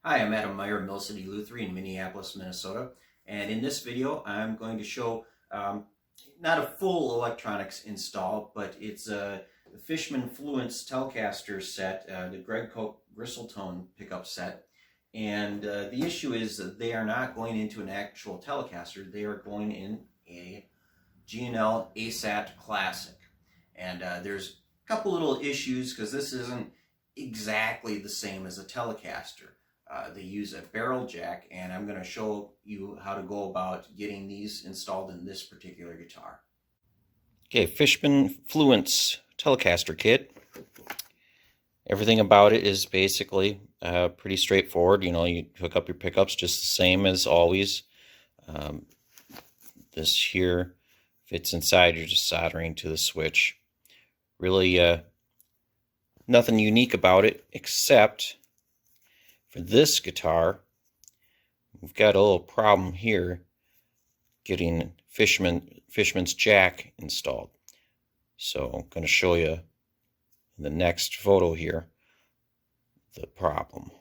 Hi, I'm Adam Meyer, Mill City Lutheran in Minneapolis, Minnesota. And in this video, I'm going to show not a full electronics install, but it's the Fishman Fluence Telecaster set, the Koch Gristle-Tone pickup set. And the issue is that they are not going into an actual Telecaster. They are going in a G&L A.S.A.T Classic. And there's a couple little issues because this isn't exactly the same as a Telecaster. They use a barrel jack, and I'm going to show you how to go about getting these installed in this particular guitar. Okay, Fishman Fluence Telecaster kit. Everything about it is basically pretty straightforward. You know, you hook up your pickups just the same as always. This here fits inside. You're just soldering to the switch. Really nothing unique about it, except for this guitar, we've got a little problem here getting Fishman's jack installed. So I'm going to show you in the next photo here the problem.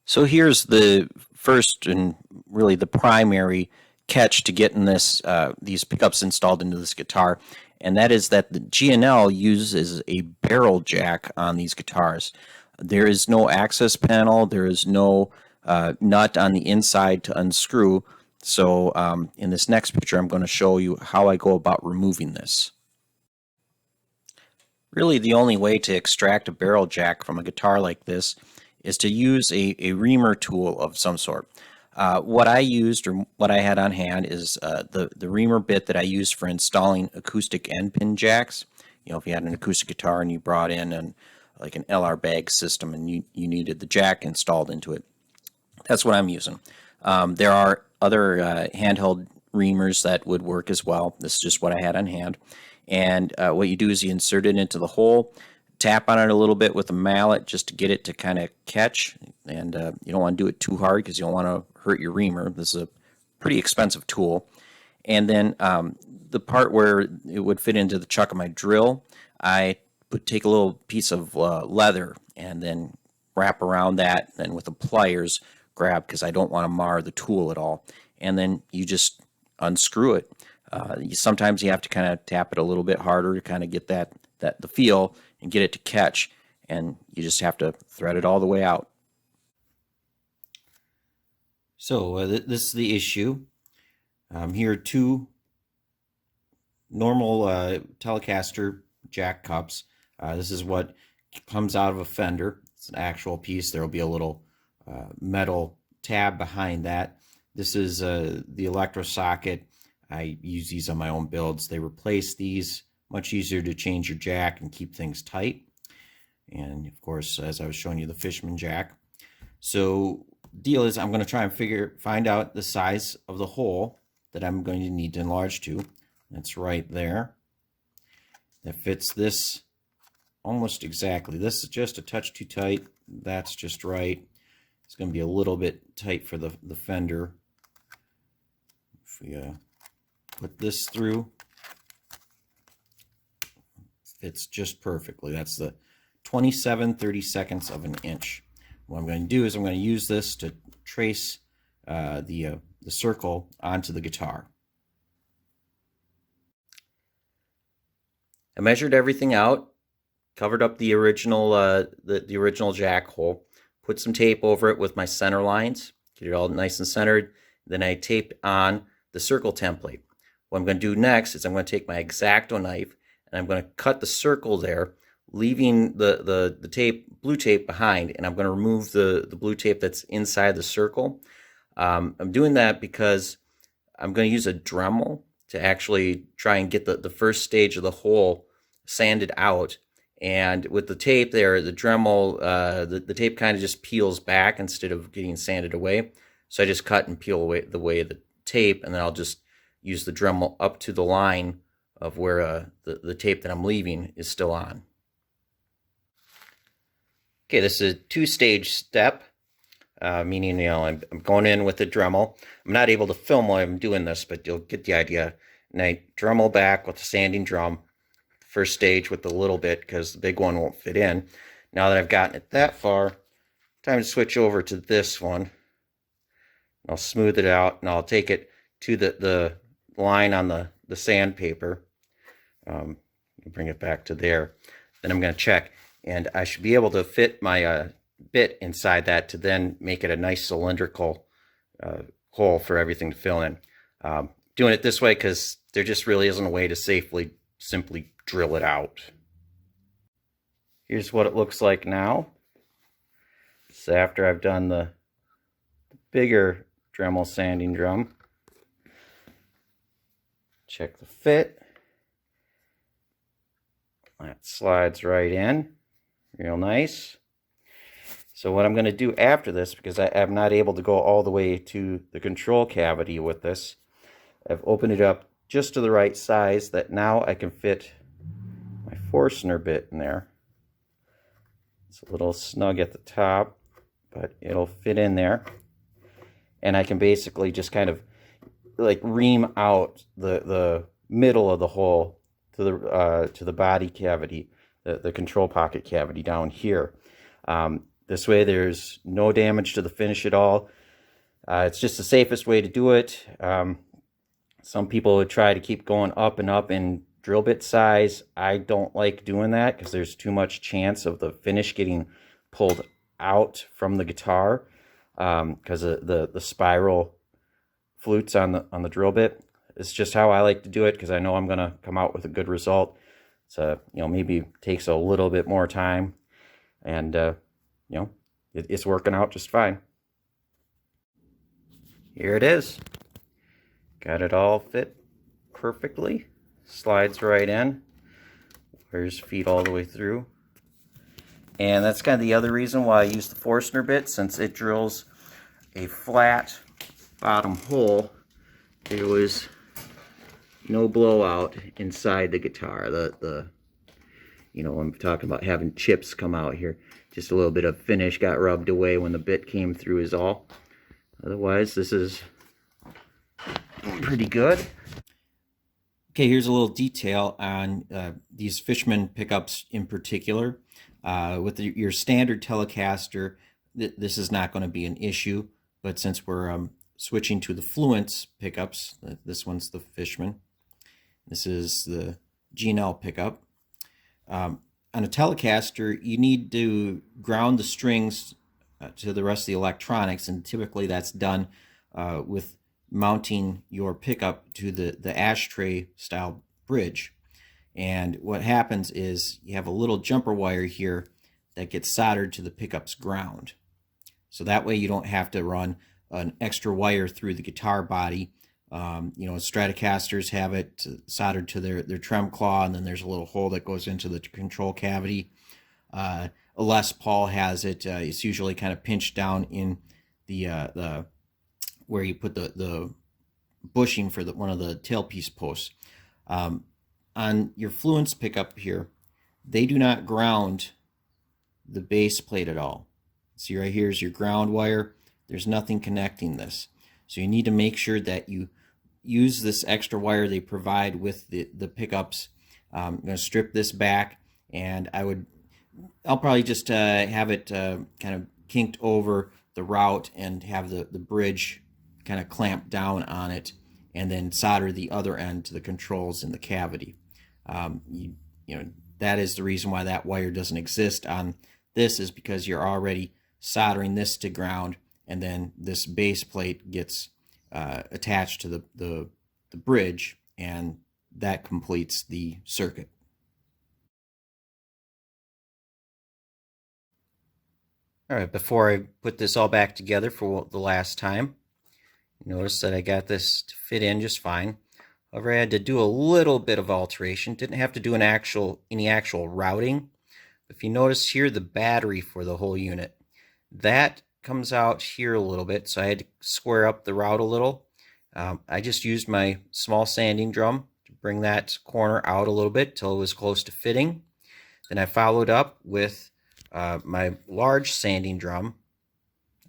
So here's the first and really the primary catch to getting these pickups installed into this guitar, and that is that the G&L uses a barrel jack on these guitars. There is no access panel. There is no nut on the inside to unscrew. So in this next picture, I'm going to show you how I go about removing this. Really, the only way to extract a barrel jack from a guitar like this is to use a reamer tool of some sort. What I used, or what I had on hand, is the reamer bit that I used for installing acoustic end pin jacks. You know, if you had an acoustic guitar and you brought in like an LR bag system and you needed the jack installed into it. That's what I'm using. There are other handheld reamers that would work as well. This is just what I had on hand. And what you do is you insert it into the hole, tap on it a little bit with a mallet just to get it to kind of catch. And you don't want to do it too hard because you don't want to hurt your reamer. This is a pretty expensive tool. And then the part where it would fit into the chuck of my drill, I would take a little piece of leather and then wrap around that, and with the pliers grab, because I don't want to mar the tool at all. And then you just unscrew it. Sometimes you have to kind of tap it a little bit harder to kind of get the feel and get it to catch, and you just have to thread it all the way out. So this is the issue. Here are two normal Telecaster jack cups. This is what comes out of a fender. It's an actual piece. There will be a little metal tab behind that. This is the electro socket. I use these on my own builds. They replace these. Much easier to change your jack and keep things tight. And of course, as I was showing you, the Fishman jack. So deal is, I'm going to try and find out the size of the hole that I'm going to need to enlarge to. That's right there. That fits this almost exactly. This is just a touch too tight. That's just right. It's going to be a little bit tight for the fender. If we put this through, fits just perfectly. That's the 27/32 of an inch. What I'm going to do is I'm going to use this to trace the circle onto the guitar. I measured everything out, covered up the original the original jack hole, put some tape over it with my center lines, get it all nice and centered. Then I taped on the circle template. What I'm going to do next is I'm going to take my X-Acto knife and I'm going to cut the circle there, leaving the tape, blue tape, behind, and I'm going to remove the blue tape that's inside the circle. I'm doing that because I'm going to use a Dremel to actually try and get the first stage of the hole sanded out. And with the tape there, the Dremel, the tape kind of just peels back instead of getting sanded away. So I just cut and peel away the tape, and then I'll just use the Dremel up to the line of where the tape that I'm leaving is still on. Okay, this is a two-stage step, meaning, you know, I'm going in with the Dremel. I'm not able to film while I'm doing this, but you'll get the idea. And I Dremel back with the sanding drum. First stage with a little bit because the big one won't fit in. Now that I've gotten it that far, time to switch over to this one. I'll smooth it out, and I'll take it to the line on the sandpaper. Bring it back to there. Then I'm going to check, and I should be able to fit my bit inside that to then make it a nice cylindrical hole for everything to fill in. Doing it this way because there just really isn't a way to simply drill it out. Here's what it looks like now. So after I've done the bigger Dremel sanding drum, check the fit. That slides right in, real nice. So what I'm going to do after this, because I'm not able to go all the way to the control cavity with this, I've opened it up just to the right size that now I can fit my Forstner bit in there. It's a little snug at the top, but it'll fit in there. And I can basically just kind of like ream out the middle of the hole to the body cavity, the control pocket cavity down here. This way there's no damage to the finish at all. It's just the safest way to do it. Some people would try to keep going up and up in drill bit size. I don't like doing that because there's too much chance of the finish getting pulled out from the guitar because of the spiral flutes on the drill bit. It's just how I like to do it because I know I'm going to come out with a good result. So, maybe takes a little bit more time, and it's working out just fine. Here it is. Got it all fit perfectly. Slides right in. Wires feed all the way through. And that's kind of the other reason why I use the Forstner bit, since it drills a flat bottom hole. There was no blowout inside the guitar. I'm talking about having chips come out here. Just a little bit of finish got rubbed away when the bit came through is all. Otherwise, this is pretty good. Okay, here's a little detail on these Fishman pickups in particular. With your standard Telecaster, this is not going to be an issue, but since we're switching to the Fluence pickups, this one's the Fishman, this is the G&L pickup. On a Telecaster, you need to ground the strings to the rest of the electronics, and typically that's done with mounting your pickup to the ashtray style bridge. And what happens is you have a little jumper wire here that gets soldered to the pickup's ground. So that way you don't have to run an extra wire through the guitar body. Stratocasters have it soldered to their trem claw, and then there's a little hole that goes into the control cavity. A Les Paul has it. It's usually kind of pinched down in the where you put the bushing for one of the tailpiece posts. On your Fluence pickup here, they do not ground the base plate at all. See right here is your ground wire. There's nothing connecting this. So you need to make sure that you use this extra wire they provide with the pickups. I'm going to strip this back, and I'll probably just have it kind of kinked over the route and have the bridge kind of clamped down on it, and then solder the other end to the controls in the cavity. That is the reason why that wire doesn't exist on this, is because you're already soldering this to ground, and then this base plate gets attached to the bridge, and that completes the circuit. All right, before I put this all back together for the last time, notice that I got this to fit in just fine. However, I had to do a little bit of alteration. Didn't have to do any actual routing. If you notice here, the battery for the whole unit, that comes out here a little bit, so I had to square up the route a little. I just used my small sanding drum to bring that corner out a little bit till it was close to fitting. Then I followed up with my large sanding drum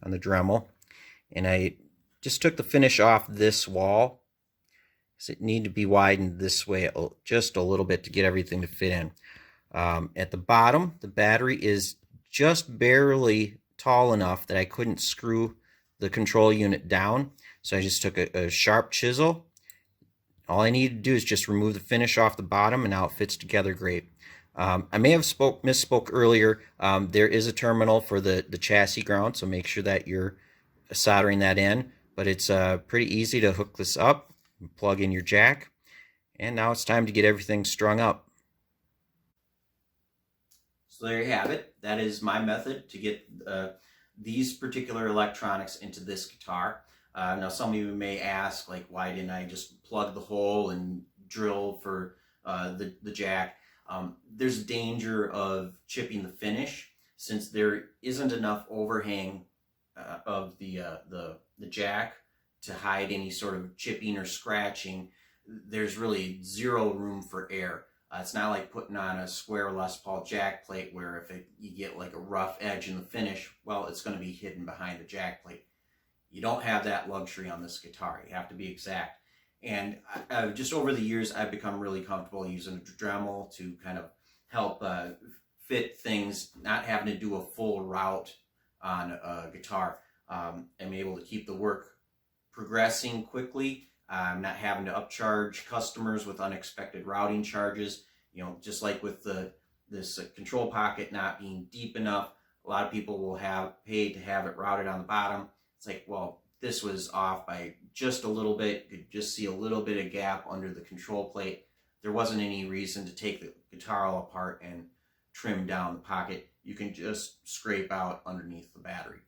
on the Dremel, and I just took the finish off this wall, because it needed to be widened this way just a little bit to get everything to fit in. At the bottom, the battery is just barely tall enough that I couldn't screw the control unit down. So I just took a sharp chisel. All I need to do is just remove the finish off the bottom, and now it fits together great. I may have misspoke earlier. There is a terminal for the chassis ground, so make sure that you're soldering that in. But it's pretty easy to hook this up, plug in your jack, and now it's time to get everything strung up. So there you have it. That is my method to get these particular electronics into this guitar. Now some of you may ask, like, why didn't I just plug the hole and drill for the jack? There's danger of chipping the finish since there isn't enough overhang of the jack to hide any sort of chipping or scratching. There's really zero room for air. It's not like putting on a square Les Paul jack plate where if you get like a rough edge in the finish, well, it's going to be hidden behind the jack plate. You don't have that luxury on this guitar. You have to be exact. And just over the years, I've become really comfortable using a Dremel to kind of help fit things, not having to do a full route on a guitar. I'm able to keep the work progressing quickly. I'm not having to upcharge customers with unexpected routing charges. You know, just like with this control pocket not being deep enough, a lot of people will have paid to have it routed on the bottom. It's like, well, this was off by just a little bit. You could just see a little bit of gap under the control plate. There wasn't any reason to take the guitar all apart and trim down the pocket. You can just scrape out underneath the battery.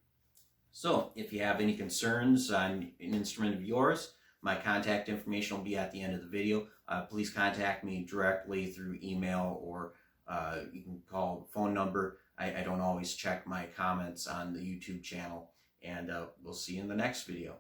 So if you have any concerns on an instrument of yours, my contact information will be at the end of the video. Please contact me directly through email, or you can call the phone number. I don't always check my comments on the YouTube channel, and we'll see you in the next video.